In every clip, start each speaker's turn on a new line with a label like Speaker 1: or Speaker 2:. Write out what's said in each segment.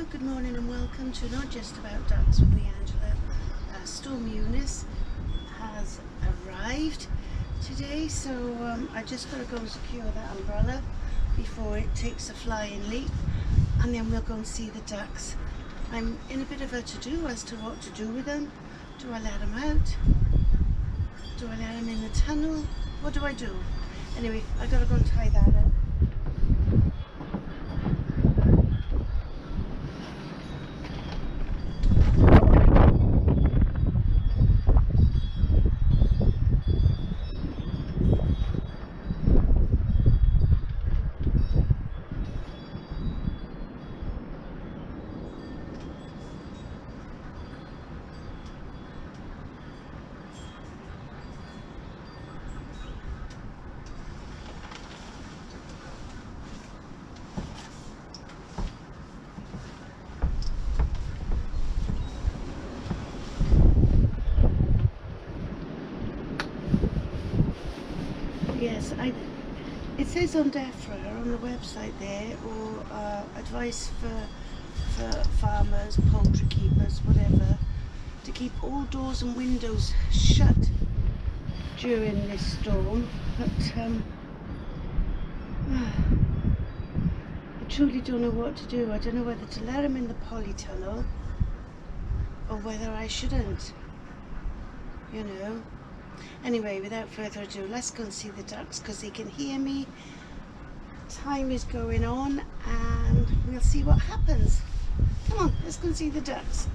Speaker 1: Hello, good morning and welcome to Not Just About Ducks with me, Angela. Storm Eunice has arrived today, so I just got to go and secure that umbrella before it takes a flying leap, and then we'll go and see the ducks. I'm in a bit of a to-do as to what to do with them. Do I let them out? Do I let them in the tunnel? What do I do? Anyway, I got to go and tie that up. Yes, it says on DEFRA on the website there, or advice for farmers, poultry keepers, whatever, to keep all doors and windows shut during this storm. But I truly don't know what to do. I don't know whether to let them in the polytunnel or whether I shouldn't, you know. Anyway, without further ado, let's go and see the ducks because they can hear me. Time is going on and we'll see what happens. Come on, let's go and see the ducks.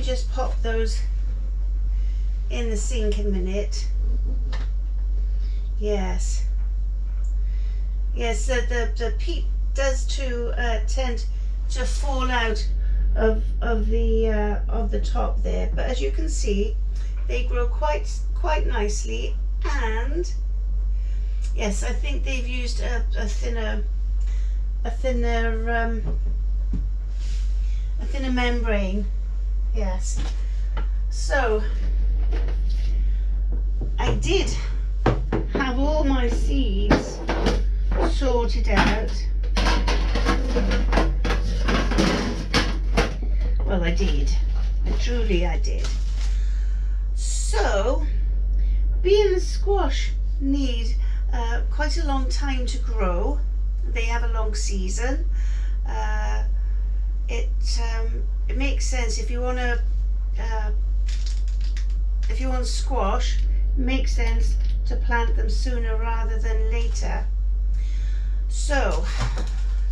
Speaker 1: just pop those in the sink a minute. Yes. Yes, the peat does tend to fall out of the top there, but as you can see, they grow quite nicely. And yes, I think they've used a thinner membrane. Yes. So I did have all my seeds sorted out. Well, I did. Truly I did. So, being squash need quite a long time to grow. They have a long season. It makes sense if you want squash. It makes sense to plant them sooner rather than later. So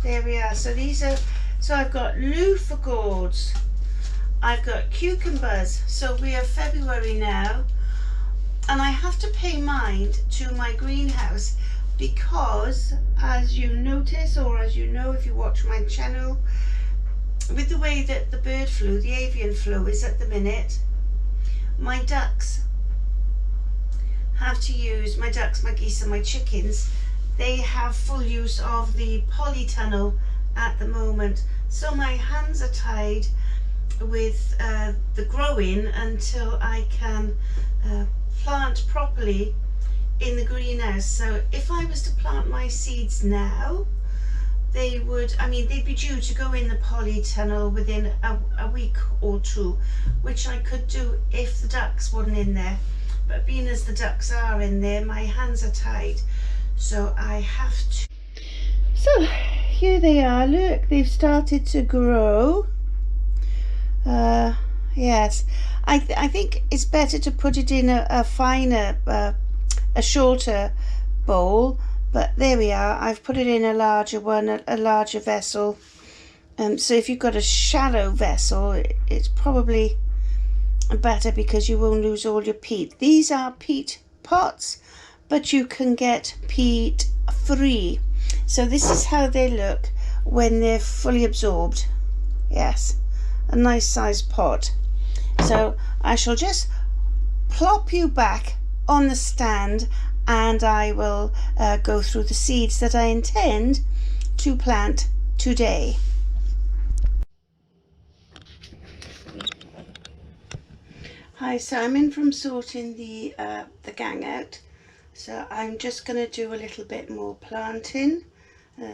Speaker 1: there we are. So I've got loofah gourds, I've got cucumbers. So we are February now, and I have to pay mind to my greenhouse because, as you notice, or as you know if you watch my channel, with the way that the bird flu, the avian flu is at the minute, my ducks have to use, my ducks, my geese and my chickens, they have full use of the polytunnel at the moment. So my hands are tied with the growing until I can plant properly in the greenhouse. So if I was to plant my seeds now, they'd be due to go in the polytunnel within a week or two, which I could do if the ducks weren't in there. But being as the ducks are in there, my hands are tied, so I have to. So here they are. Look, they've started to grow. Yes, I think it's better to put it in a finer, a shorter bowl. But there we are. I've put it in a larger one, a larger vessel. So if you've got a shallow vessel, it's probably better because you won't lose all your peat. These are peat pots, but you can get peat free. So this is how they look when they're fully absorbed. Yes, a nice sized pot. So I shall just plop you back on the stand, and I will go through the seeds that I intend to plant today. Hi, so I'm in from sorting the gang out, so I'm just going to do a little bit more planting,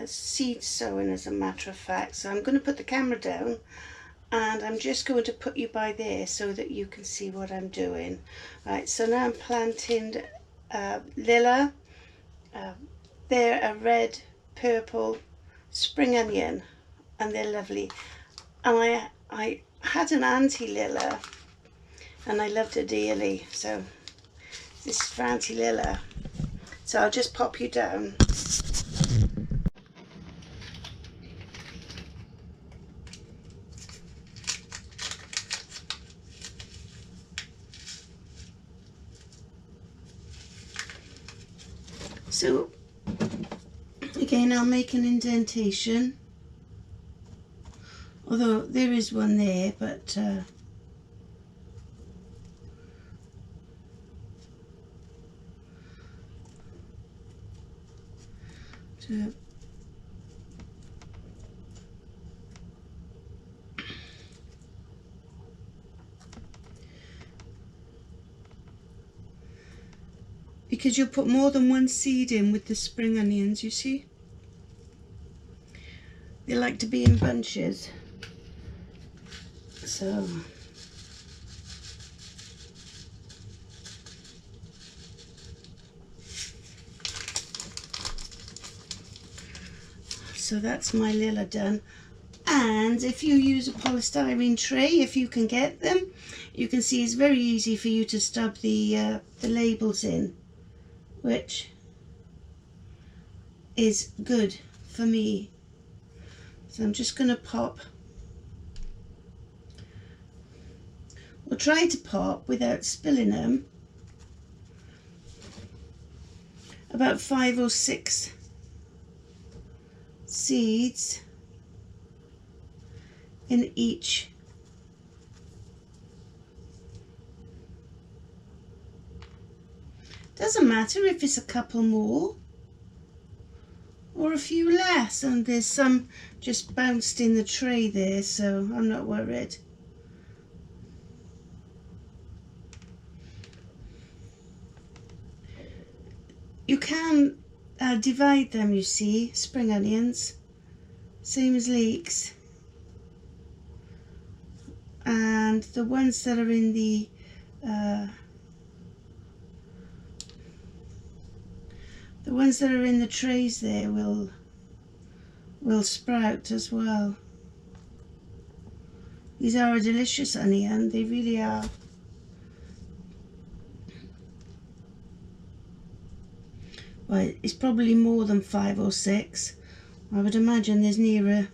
Speaker 1: seed sowing as a matter of fact. So I'm going to put the camera down and I'm just going to put you by there so that you can see what I'm doing. Right, so now I'm planting lilla, they're a red purple spring onion and they're lovely. And I had an Auntie Lilla and I loved her dearly, so this is for Auntie Lilla. So I'll just pop you down. So again, I'll make an indentation, although there is one there, but because you'll put more than one seed in with the spring onions, you see. They like to be in bunches. So that's my lilla done. And if you use a polystyrene tray, if you can get them, you can see it's very easy for you to stub the labels in, which is good for me. So I'm just going to pop or try to pop without spilling them, about 5 or 6 seeds in each. Doesn't matter if it's a couple more or a few less, and there's some just bounced in the tray there, so I'm not worried. You can divide them, you see, spring onions, same as leeks, and the ones that are in the trays there will sprout as well. These are a delicious onion, they really are. Well, it's probably more than 5 or 6. I would imagine there's nearer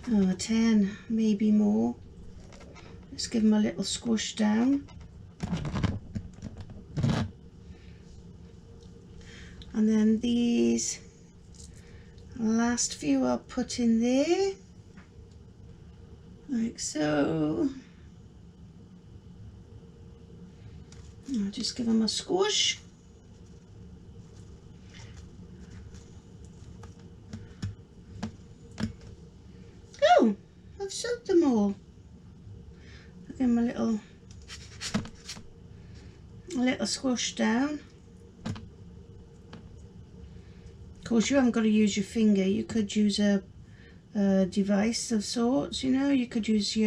Speaker 1: 10, maybe more. Let's give them a little squish down. And then these last few I'll put in there, like so. I'll just give them a squish. Oh, I've soaked them all. I'll give them a little squish down. Of course, you haven't got to use your finger. You could use a device of sorts, you know. You could use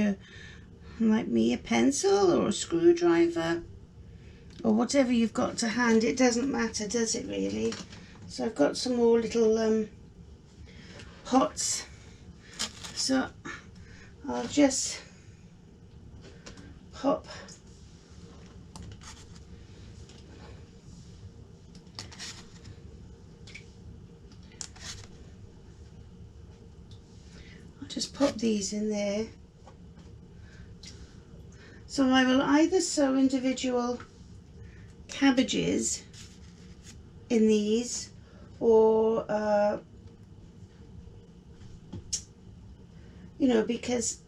Speaker 1: like me, a pencil or a screwdriver or whatever you've got to hand. It doesn't matter, does it really? So I've got some more little pots. So I'll just pop these in there. So I will either sow individual cabbages in these, or you know, because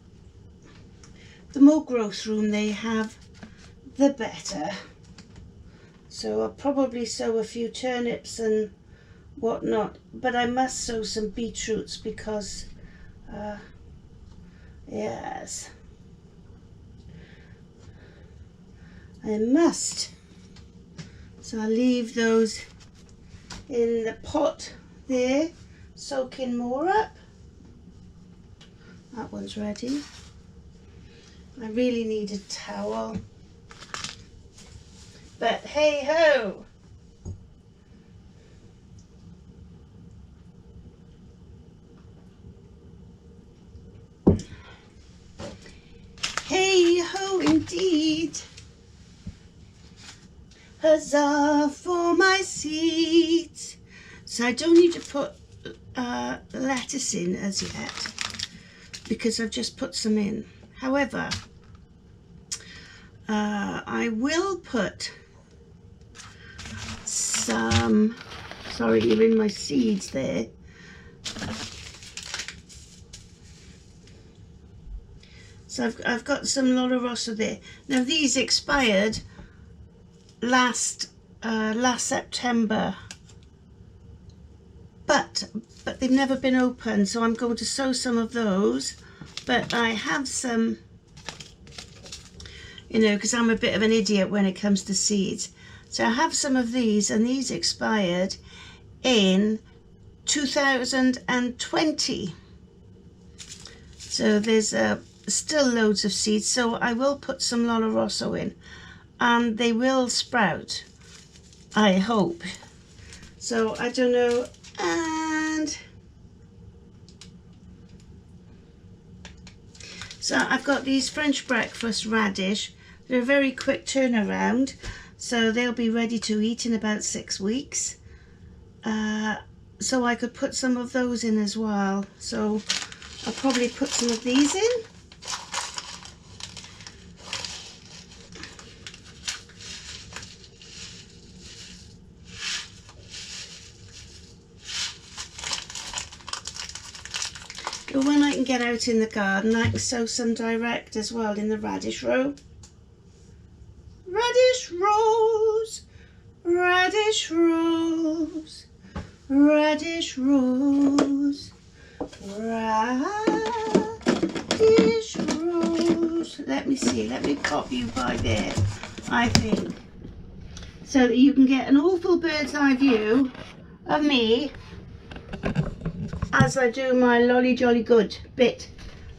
Speaker 1: the more growth room they have, the better. So I'll probably sow a few turnips and whatnot, but I must sow some beetroots because yes, I must. So I'll leave those in the pot there, soaking more up. That one's ready. I really need a towel, but hey ho. Hey ho indeed. Huzzah for my seeds. So I don't need to put lettuce in as yet because I've just put some in. However, I will put some, sorry, you're in my seeds there. So I've got some Orios there. Now these expired last September, but they've never been opened, so I'm going to sow some of those. But I have some, you know, because I'm a bit of an idiot when it comes to seeds. So I have some of these, and these expired in 2020. So there's still loads of seeds, so I will put some Orios in, and they will sprout, I hope. So I don't know. And so I've got these French breakfast radish. They're a very quick turnaround, so they'll be ready to eat in about 6 weeks. So I could put some of those in as well. So I'll probably put some of these in. But when I can get out in the garden, I can sow some direct as well in the radish row. Radish rose, radish rose, radish rose, radish rose. Let me see, let me pop you by there, I think, so that you can get an awful bird's eye view of me as I do my lolly jolly good bit.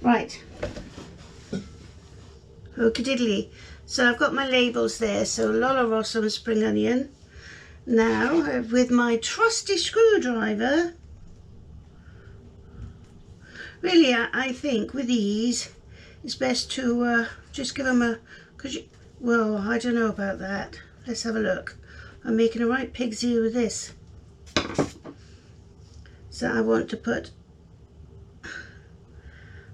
Speaker 1: Right, okie diddly. So I've got my labels there, so Lola Rosso and spring onion. Now with my trusty screwdriver, really I think with these it's best to just give them a, well, I don't know about that. Let's have a look. I'm making a right pig's ear with this. So I want to put,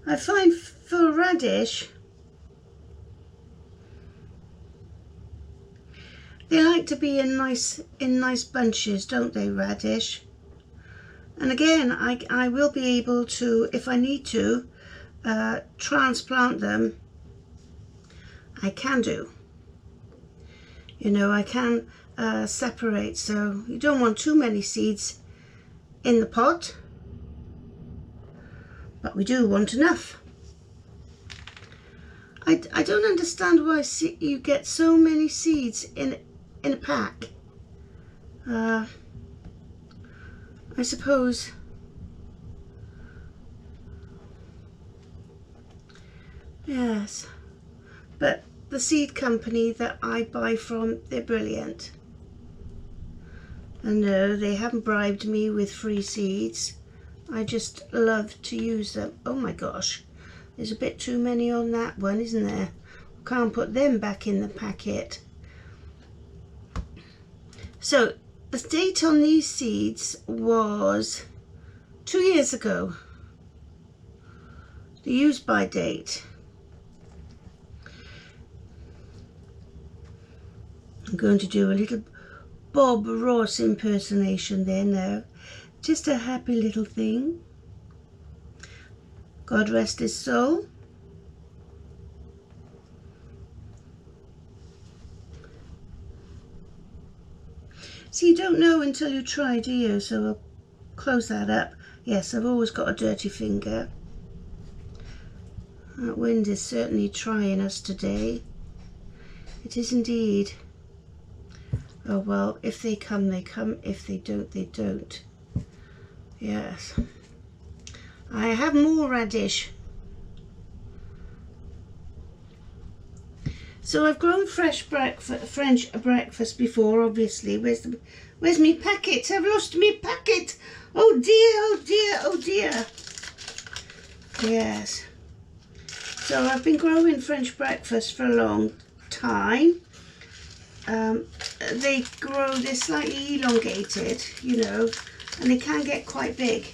Speaker 1: I find for radish, they like to be in nice bunches, don't they, radish? And again, I will be able to, if I need to, transplant them. I can do. You know, I can separate, so you don't want too many seeds in the pot, but we do want enough. I don't understand why you get so many seeds in a pack. I suppose yes, but the seed company that I buy from, they're brilliant. And no, they haven't bribed me with free seeds. I just love to use them. Oh my gosh, there's a bit too many on that one, isn't there? Can't put them back in the packet. So the date on these seeds was 2 years ago. The use by date. I'm going to do a little Bob Ross impersonation there now. Just a happy little thing. God rest his soul. See, you don't know until you try, do you? So I'll close that up. Yes, I've always got a dirty finger. That wind is certainly trying us today. It is indeed. Oh well, if they come, they come. If they don't, they don't. Yes. I have more radish. So I've grown French breakfast before, obviously. Where's me packet? I've lost me packet. Oh dear, oh dear, oh dear. Yes. So I've been growing French breakfast for a long time. They grow, they're slightly elongated, you know, and they can get quite big.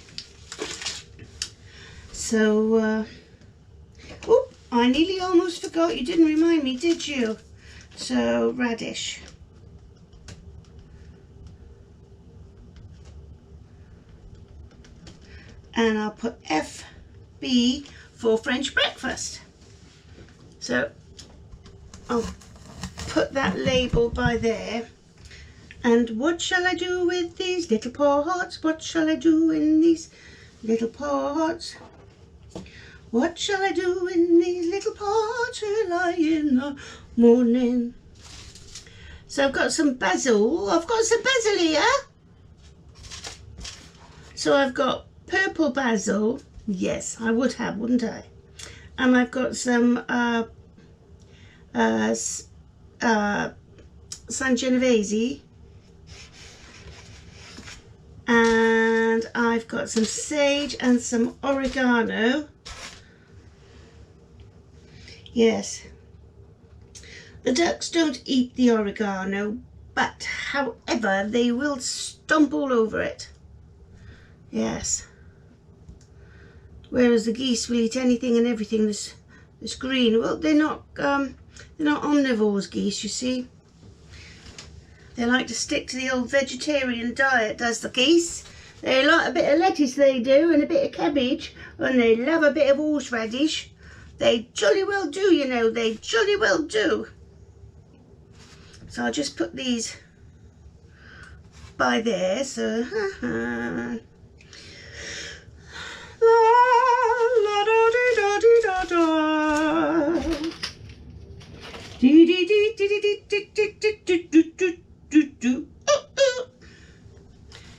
Speaker 1: So, oh, I nearly almost forgot. You didn't remind me, did you? So, radish. And I'll put FB for French breakfast. So, I'll put that label by there. And what shall I do with these little pots? What shall I do in these little pots? What shall I do in these little pots early in the morning? So I've got some basil. I've got some basil here. So I've got purple basil. Yes, I would have, wouldn't I? And I've got some Sangiovese. And I've got some sage and some oregano. Yes, the ducks don't eat the oregano, but however they will stomp all over it. Yes, whereas the geese will eat anything and everything that's green. Well, they're not omnivores, geese, you see. They like to stick to the old vegetarian diet, does the geese. They like a bit of lettuce, they do, and a bit of cabbage, and they love a bit of horseradish. They jolly well do, you know, they jolly well do. So I'll just put these by there, so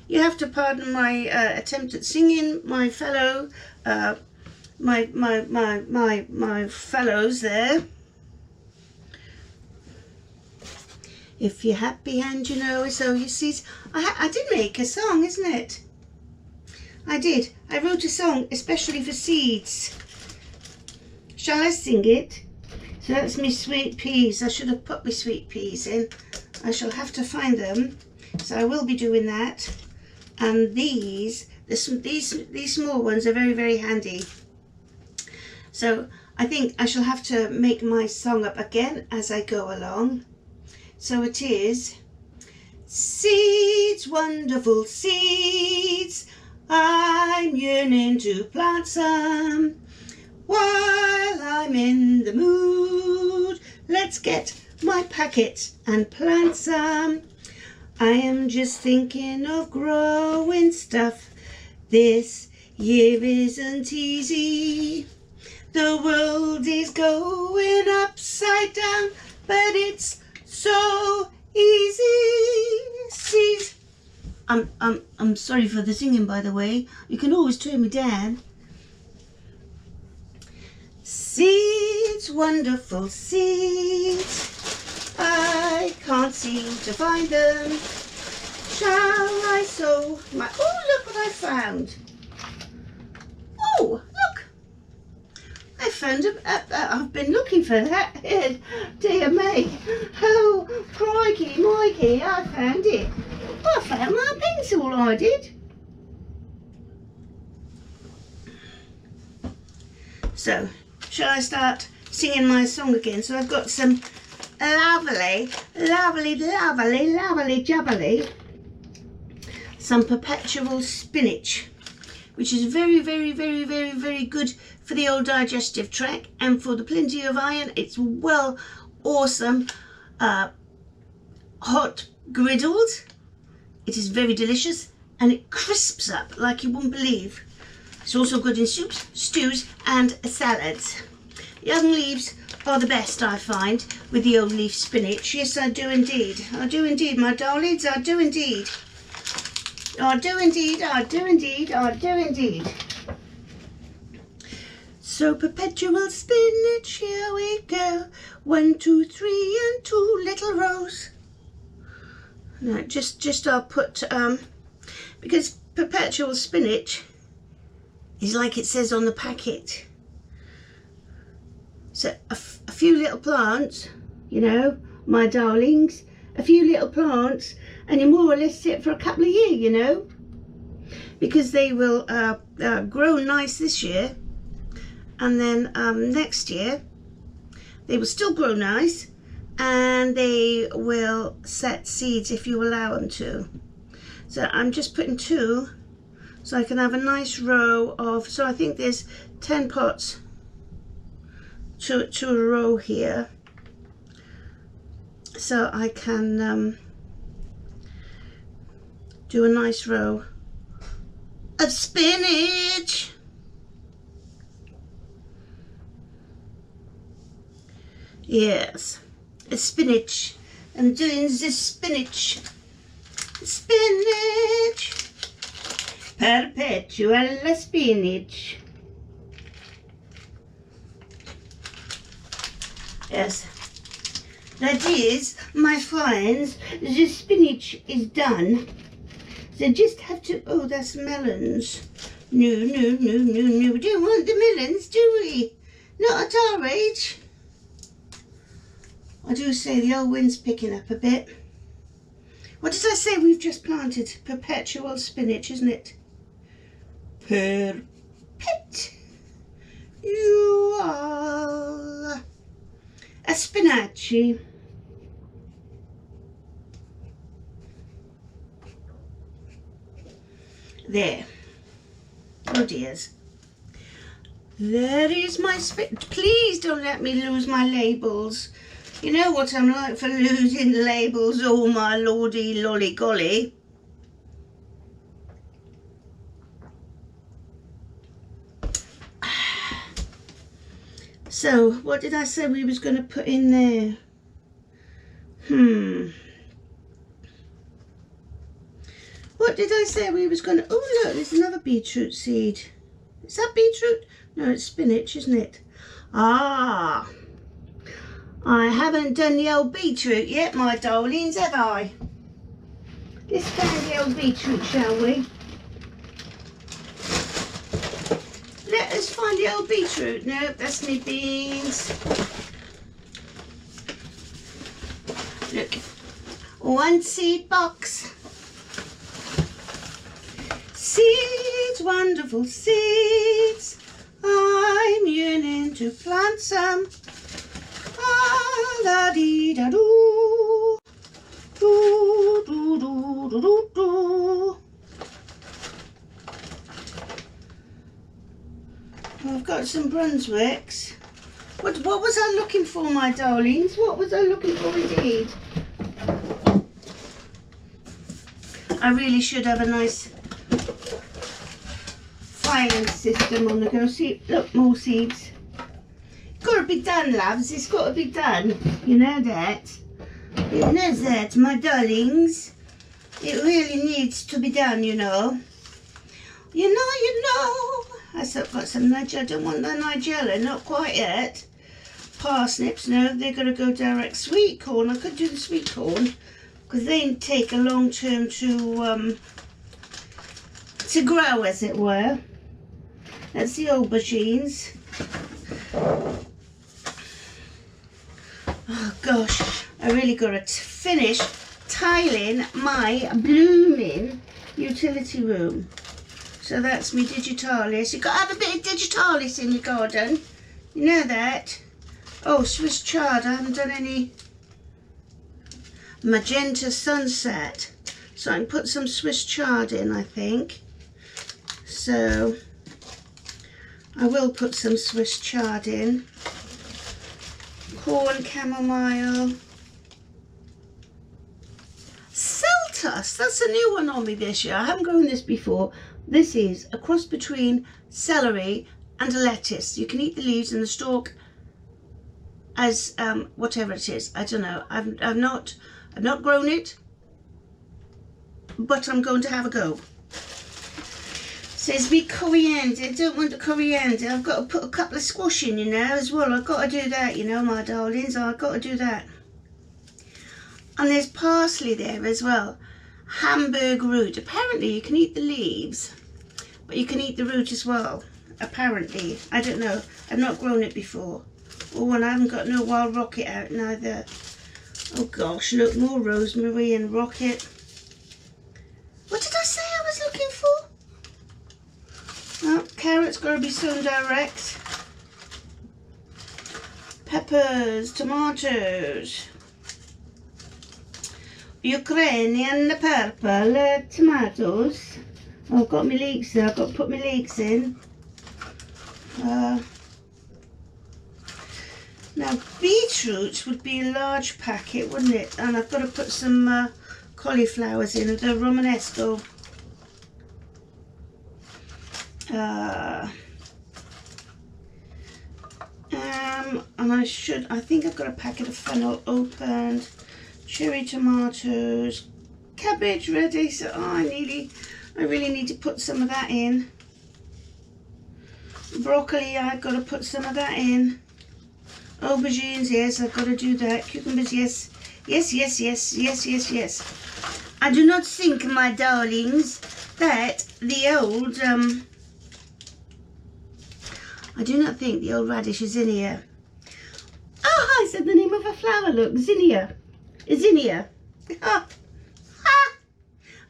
Speaker 1: you have to pardon my attempt at singing, my fellow my fellows there. If you're happy and you know it, so you see, I did make a song, isn't it? I did. I wrote a song especially for seeds. Shall I sing it? So that's me sweet peas. I should have put my sweet peas in. I shall have to find them. So I will be doing that. And these small ones are very, very handy. So I think I shall have to make my song up again as I go along. So it is, seeds, wonderful seeds, I'm yearning to plant some. While I'm in the mood, let's get my packet and plant some. I am just thinking of growing stuff. This year isn't easy. The world is going upside down, but it's so easy. Seeds. I'm sorry for the singing, by the way. You can always turn me down. Seeds, wonderful seeds, I can't seem to find them. Shall I sow my... Oh, look what I found. Oh, look. I found I've been looking for that. Dear me. Oh, crikey, Mikey, I found it. I found my pencil, I did. So, shall I start singing my song again? So I've got some lovely jubbly, some perpetual spinach, which is very, very, very, very, very good for the old digestive tract and for the plenty of iron. It's well, awesome, hot griddled. It is very delicious and it crisps up like you wouldn't believe. It's also good in soups, stews and salads. Young leaves are the best, I find, with the old leaf spinach. Yes, I do indeed. I do indeed, my darlings. I do indeed. I do indeed. I do indeed. I do indeed. So perpetual spinach, here we go. 1, 2, 3 and 2 little rows. Now, just I'll put, because perpetual spinach is like it says on the packet. So a few little plants, you know, my darlings, a few little plants, and you more or less sit for a couple of years, you know, because they will grow nice this year, and then next year they will still grow nice, and they will set seeds if you allow them to. So I'm just putting 2 so I can have a nice row of, so I think there's 10 pots to a row here, so I can do a nice row of spinach. Yes, a spinach. I'm doing the spinach. Spinach. Perpetual spinach. Yes, that is, my friends, the spinach is done. So just have to, oh, that's melons. No, no, no, no, no, we don't want the melons, do we? Not at our age. I do say the old wind's picking up a bit. What did I say we've just planted? Perpetual spinach, isn't it? Perpetual. A spinacci. There. Oh dears. There is my please don't let me lose my labels. You know what I'm like for losing labels, oh my lordy lolly golly. So, what did I say we was going to put in there? What did I say we was going to... Oh, look, there's another beetroot seed. Is that beetroot? No, it's spinach, isn't it? Ah, I haven't done the old beetroot yet, my darlings, have I? Let's find the old beetroot, shall we? Let us find the old beetroot. No, that's me beans. Look, one seed box. Seeds, wonderful seeds. I'm yearning to plant some. Ah, la dee da doo. Doo doo doo doo doo doo. I've got some Brunswicks. What was I looking for, my darlings? What was I looking for indeed? I really should have a nice filing system on the go. See, look, more seeds. It's got to be done, loves. It's got to be done. You know that. You know that, my darlings. It really needs to be done, you know. You know. I've got some Nigella. I don't want the Nigella, not quite yet. Parsnips, no, they're going to go direct. Sweet corn, I could do the sweet corn because they take a long term to grow, as it were. That's the aubergines. Oh gosh, I really got to finish tiling my blooming utility room. So that's me digitalis. You've got to have a bit of digitalis in your garden. You know that. Oh, Swiss chard. I haven't done any magenta sunset. So I can put some Swiss chard in, I think. So I will put some Swiss chard in. Corn chamomile. Celtus. That's a new one on me this year. I haven't grown this before. This is a cross between celery and a lettuce. You can eat the leaves and the stalk as whatever it is. I don't know. I've not grown it, but I'm going to have a go. Says me coriander. Don't want the coriander. I've got to put a couple of squash in, you know, as well. I've got to do that, you know, my darlings. I've got to do that. And there's parsley there as well. Hamburg root. Apparently you can eat the leaves, but you can eat the root as well. Apparently. I don't know. I've not grown it before. Oh, and I haven't got no wild rocket out neither. Oh gosh, look, more rosemary and rocket. What did I say I was looking for? Oh, carrots got to be sown direct. Peppers, tomatoes. Ukrainian purple tomatoes. Oh, I've got my leeks there. I've got to put my leeks in. Now, beetroot would be a large packet, wouldn't it? And I've got to put some cauliflowers in, the Romanesco. And I think I've got a packet of fennel opened. Cherry tomatoes, cabbage ready. So I really need to put some of that in. Broccoli, I've got to put some of that in. Aubergines, yes, I've got to do that. Cucumbers, yes. Yes. I do not think, my darlings, that the old I do not think the old radish is in here. Oh, I said the name of a flower. Look, zinnia. Zinnia. Ha! Ha!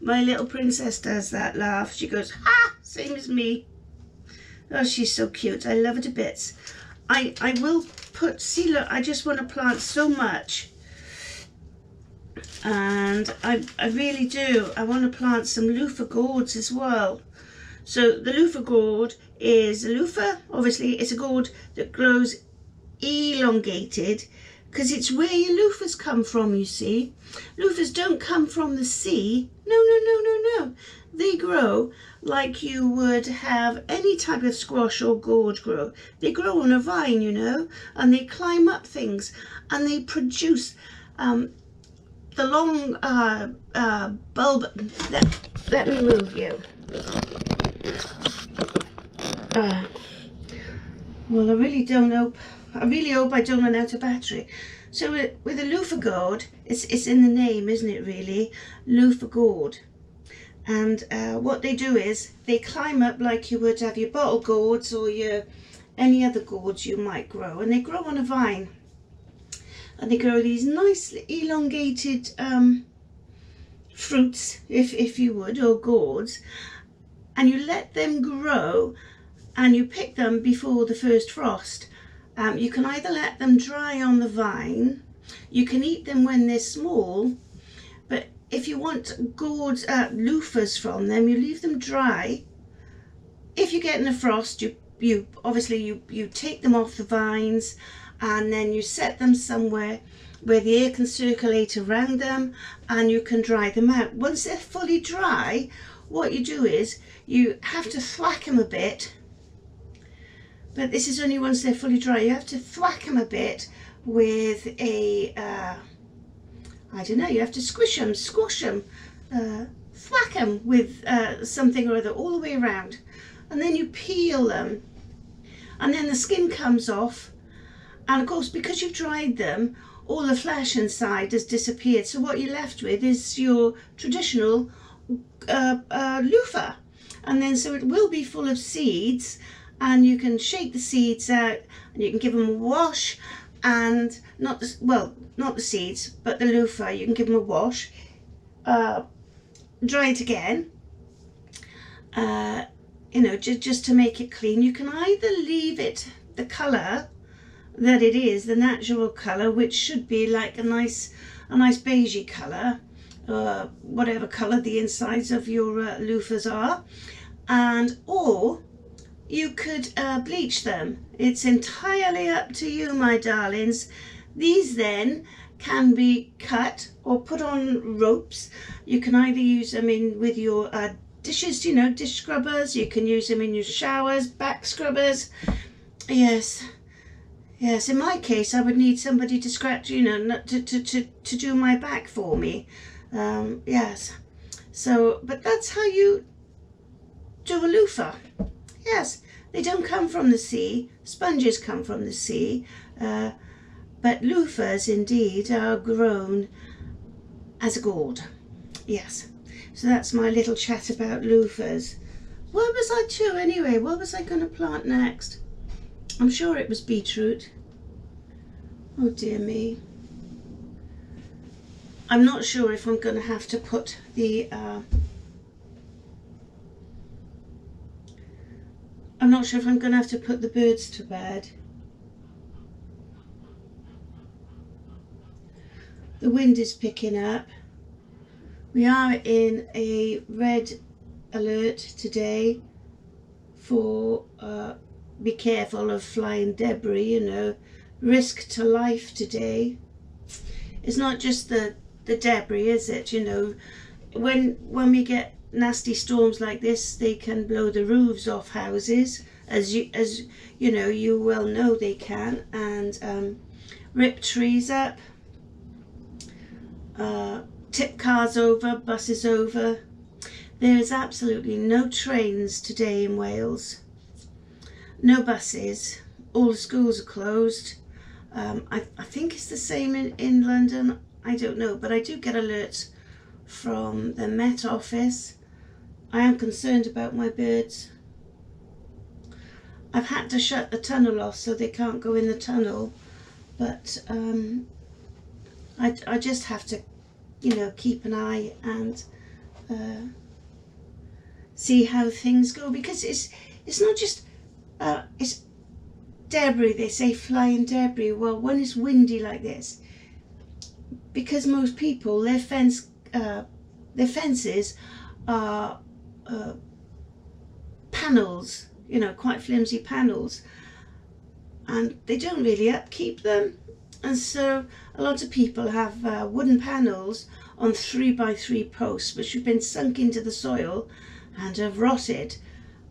Speaker 1: My little princess does that laugh. She goes, ha! Same as me. Oh, she's so cute. I love her to bits. I will put, see, look, I just want to plant so much. and I really do. I want to plant some loofah gourds as well. So the loofah gourd is a loofah. Obviously, it's a gourd that grows elongated because it's where your loofahs come from, you see. Loofahs don't come from the sea. No, no, no, no, no. They grow like you would have any type of squash or gourd grow. They grow on a vine, you know, and they climb up things and they produce the long bulb. Let me move you. Well, I really hope I don't run out of battery. So with a loofah gourd, it's in the name, isn't it, really? Loofah gourd. And what they do is they climb up like you would have your bottle gourds or any other gourds you might grow, and they grow on a vine. And they grow these nice elongated fruits, if you would, or gourds, and you let them grow and you pick them before the first frost. You can either let them dry on the vine, you can eat them when they're small, but if you want gourds, loofahs from them, you leave them dry. If you're getting a frost, you obviously take them off the vines, and then you set them somewhere where the air can circulate around them and you can dry them out. Once they're fully dry, what you do is you have to thwack them a bit, but this is only once they're fully dry. You have to thwack them a bit with a, I don't know, you have to squish them, squash them, thwack them with something or other all the way around, and then you peel them, and then the skin comes off. And of course, because you've dried them, all the flesh inside has disappeared. So what you're left with is your traditional loofah. And then so it will be full of seeds, and you can shake the seeds out and you can give them a wash, and not the seeds, but the loofah, you can give them a wash, dry it again, you know, just to make it clean. You can either leave it the colour that it is, the natural colour, which should be like a nice beigey colour, whatever colour the insides of your loofahs are, or you could bleach them. It's entirely up to you, my darlings. These then can be cut or put on ropes. You can either use them with your dishes, you know, dish scrubbers. You can use them in your showers, back scrubbers. Yes, in my case, I would need somebody to scratch, you know, to do my back for me. Yes. So, but that's how you do a loofah. Yes, they don't come from the sea. Sponges come from the sea. But loofahs, indeed, are grown as a gourd. Yes. So that's my little chat about loofahs. Where was I to anyway? What was I going to plant next? I'm sure it was beetroot. Oh dear me. I'm not sure if I'm going to have to put the birds to bed. The wind is picking up. We are in a red alert today for be careful of flying debris, you know, risk to life today. It's not just the debris, is it? You know, when we get nasty storms like this, they can blow the roofs off houses, as you know, you well know they can, and rip trees up, tip cars over, buses over. There is absolutely no trains today in Wales. No buses, all the schools are closed. I think it's the same in London, I don't know, but I do get alerts from the Met Office. I am concerned about my birds. I've had to shut the tunnel off so they can't go in the tunnel, but I just have to, you know, keep an eye and see how things go, because it's not just it's debris. They say flying debris. Well, when it's windy like this, because most people, their fences are panels, you know, quite flimsy panels, and they don't really upkeep them. And so a lot of people have wooden panels on 3x3 posts which have been sunk into the soil and have rotted.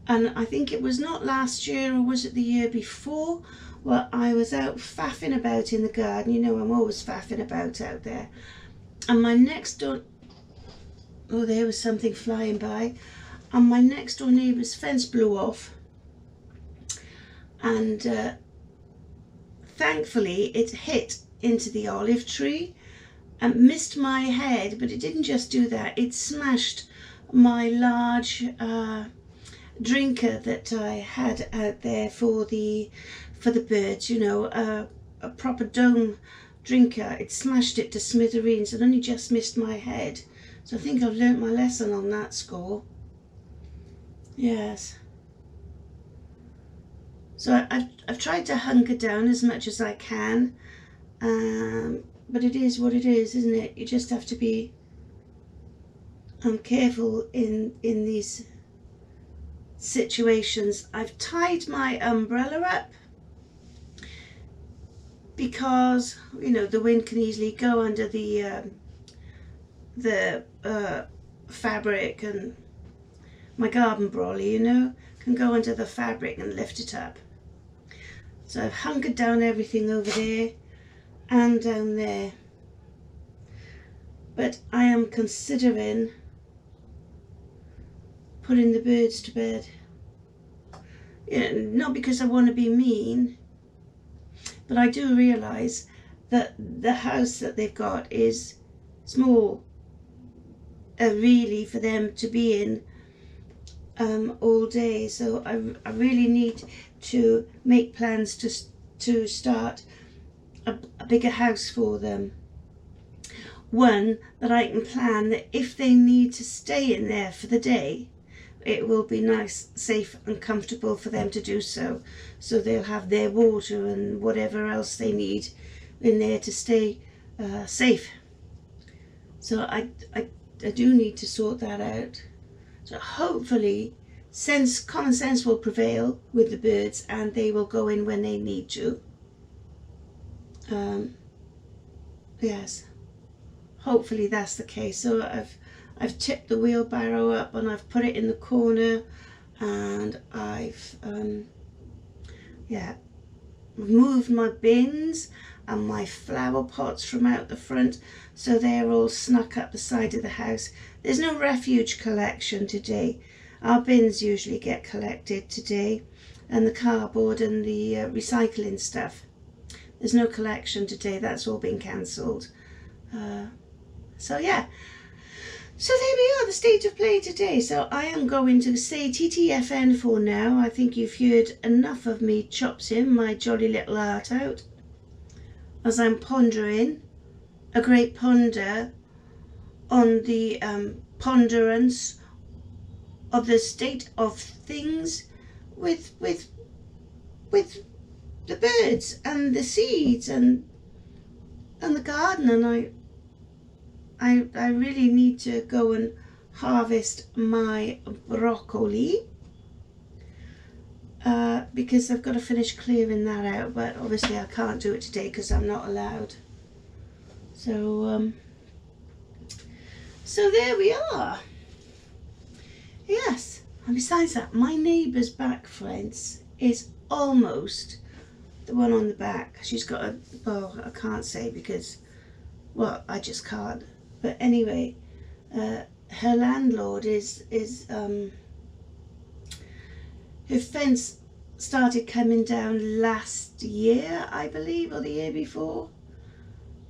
Speaker 1: And I think it was not last year, or was it the year before, well, I was out faffing about in the garden. You know, I'm always faffing about out there. And my next door, oh, there was something flying by, and my next door neighbour's fence blew off, and thankfully it hit into the olive tree and missed my head, but it didn't just do that, it smashed my large drinker that I had out there for the birds, you know, a proper dome drinker. It smashed it to smithereens and only just missed my head. So I think I've learnt my lesson on that score. Yes. So I've tried to hunker down as much as I can, but it is what it is, isn't it? You just have to be careful in these situations. I've tied my umbrella up because, you know, the wind can easily go under the fabric, and my garden brolly, you know, can go under the fabric and lift it up. So I've hunkered down everything over there and down there, but I am considering putting the birds to bed. You know, not because I want to be mean, but I do realise that the house that they've got is small, really, for them to be in all day. So I really need to make plans to start a bigger house for them. One that I can plan that if they need to stay in there for the day, it will be nice, safe and comfortable for them to do so. So they'll have their water and whatever else they need in there to stay safe. So I do need to sort that out. So hopefully common sense will prevail with the birds and they will go in when they need to. Yes, hopefully that's the case. So I've tipped the wheelbarrow up and I've put it in the corner, and I've moved my bins and my flower pots from out the front, so they're all snuck up the side of the house. There's no refuge collection today. Our bins usually get collected today, and the cardboard and the recycling stuff. There's no collection today, that's all been cancelled. So yeah, so there we are, the state of play today. So I am going to say TTFN for now. I think you've heard enough of me chopsing my jolly little heart out as I'm pondering a great ponder on the ponderance of the state of things with the birds and the seeds and the garden. And I really need to go and harvest my broccoli because I've got to finish clearing that out, but obviously I can't do it today because I'm not allowed. So so there we are. Yes, and besides that, my neighbour's back fence is almost the one on the back. She's got a, well, I can't say because, well, I just can't. But anyway, her landlord is her fence started coming down last year, I believe, or the year before,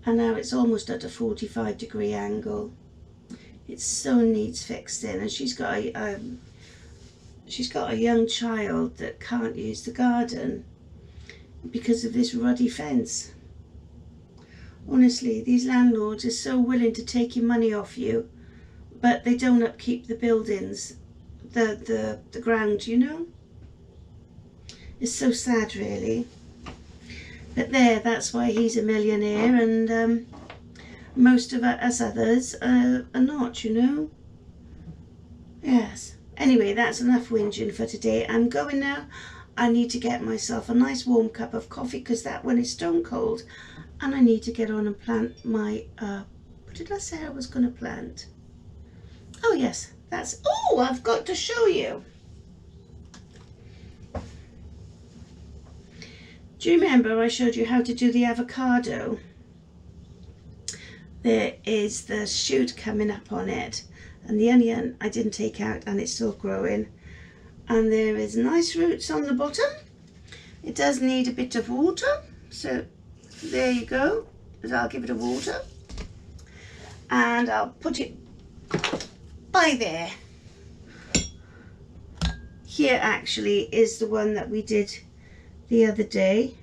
Speaker 1: and now it's almost at a 45-degree angle. It so needs fixing, and she's got a young child that can't use the garden because of this ruddy fence. Honestly, these landlords are so willing to take your money off you, but they don't upkeep the buildings, the ground, you know. It's so sad, really. But there, that's why he's a millionaire, and most of us others are not, you know. Yes. Anyway, that's enough whinging for today. I'm going now. I need to get myself a nice warm cup of coffee because that one is stone cold. And I need to get on and plant my, what did I say I was going to plant? Oh yes, I've got to show you. Do you remember I showed you how to do the avocado? There is the shoot coming up on it. And the onion I didn't take out and it's still growing. And there is nice roots on the bottom. It does need a bit of water. So there you go. I'll give it a water. And I'll put it by there. Here actually is the one that we did the other day.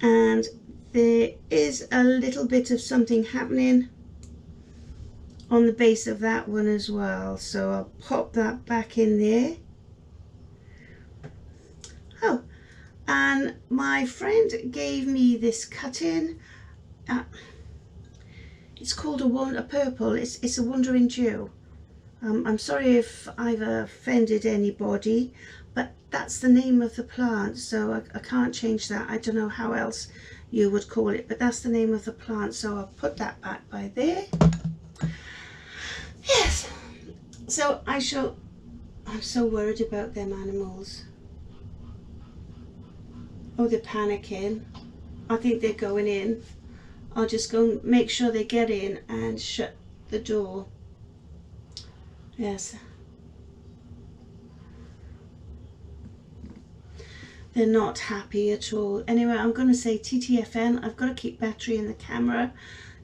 Speaker 1: And there is a little bit of something happening on the base of that one as well, so I'll pop that back in there. Oh, and my friend gave me this cutting. It's called a purple. It's a Wandering Jew. I'm sorry if I've offended anybody, but that's the name of the plant, so I can't change that. I don't know how else you would call it, but that's the name of the plant, so I'll put that back by there. Yes, so I'm so worried about them animals. Oh, they're panicking. I think they're going in. I'll just go and make sure they get in and shut the door. Yes. They're not happy at all. Anyway, I'm going to say TTFN. I've got to keep battery in the camera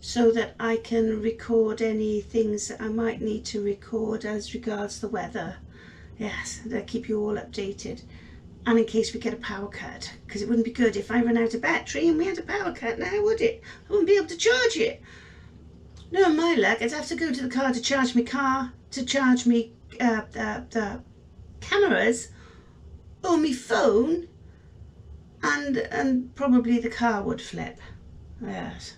Speaker 1: so that I can record any things that I might need to record as regards the weather. Yes, they'll keep you all updated. And in case we get a power cut, because it wouldn't be good if I ran out of battery and we had a power cut now, would it? I wouldn't be able to charge it. No, my luck, I'd have to go to the car to charge my car, to charge me the cameras, or my phone, and probably the car would flip. Yes.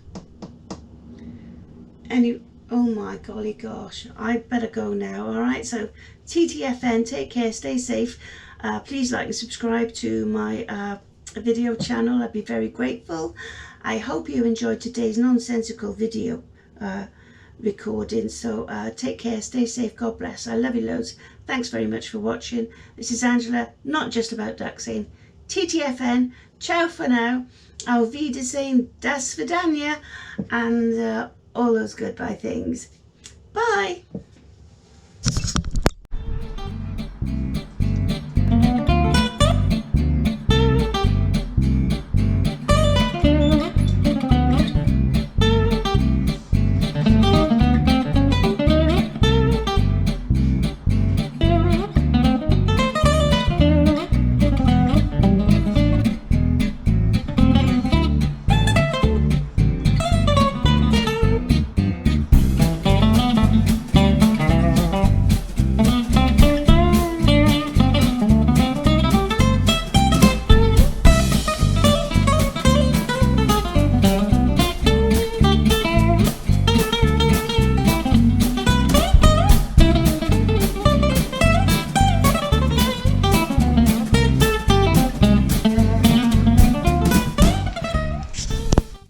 Speaker 1: Oh my golly gosh, I better go now. All right, so TTFN, take care, stay safe. Please like and subscribe to my video channel. I'd be very grateful. I hope you enjoyed today's nonsensical video recording. So take care, stay safe, God bless. I love you loads. Thanks very much for watching. This is Angela, not just about ducks, saying TTFN, ciao for now, auf Wiedersehen, das Vidania, and all those goodbye things. Bye.